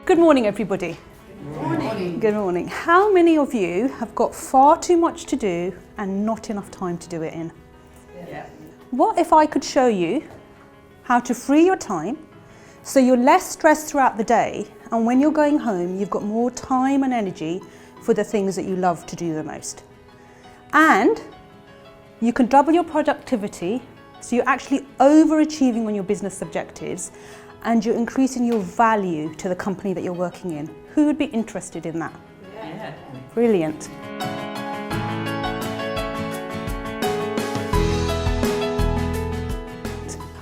Good morning, everybody. Good morning. Good morning. How many of you have got far too much to do and not enough time to do it in? Yeah. What if I could show you how to free your time so you're less stressed throughout the day, and when you're going home, you've got more time and energy for the things that you love to do the most. And you can double your productivity, so you're actually overachieving on your business objectives, and you're increasing your value to the company that you're working in. Who would be interested in that? Yeah. Brilliant.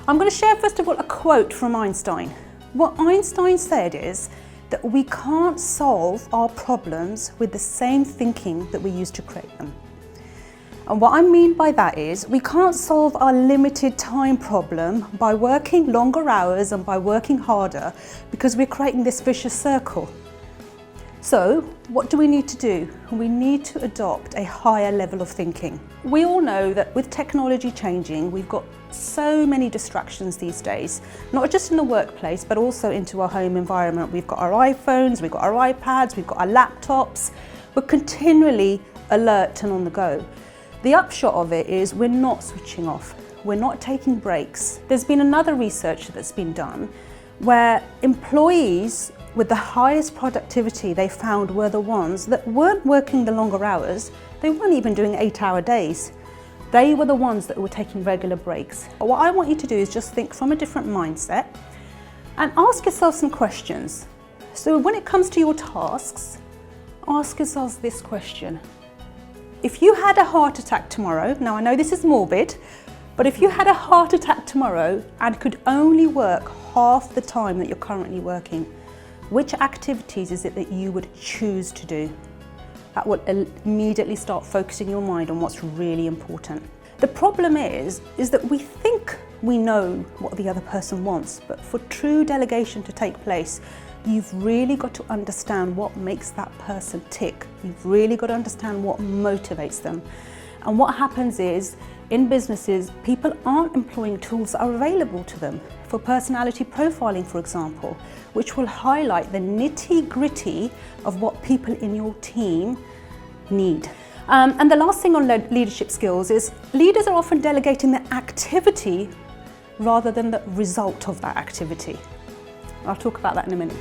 I'm going to share first of all a quote from Einstein. What Einstein said is that we can't solve our problems with the same thinking that we use to create them. And what I mean by that is we can't solve our limited time problem by working longer hours and by working harder, because we're creating this vicious circle. So what do we need to do? We need to adopt a higher level of thinking. We all know that with technology changing, we've got so many distractions these days, not just in the workplace, but also into our home environment. We've got our iPhones, we've got our iPads, we've got our laptops. We're continually alert and on the go. The upshot of it is we're not switching off. We're not taking breaks. There's been another research that's been done where employees with the highest productivity they found were the ones that weren't working the longer hours. They weren't even doing 8-hour days. They were the ones that were taking regular breaks. What I want you to do is just think from a different mindset and ask yourself some questions. So when it comes to your tasks, ask yourselves this question. If you had a heart attack tomorrow, now I know this is morbid, but if you had a heart attack tomorrow and could only work half the time that you're currently working, which activities is it that you would choose to do? That will immediately start focusing your mind on what's really important. The problem is that we think we know what the other person wants, but for true delegation to take place, you've really got to understand what makes that person tick. You've really got to understand what motivates them. And what happens is, in businesses, people aren't employing tools that are available to them for personality profiling, for example, which will highlight the nitty-gritty of what people in your team need. And the last thing on leadership skills is leaders are often delegating the activity rather than the result of that activity. I'll talk about that in a minute.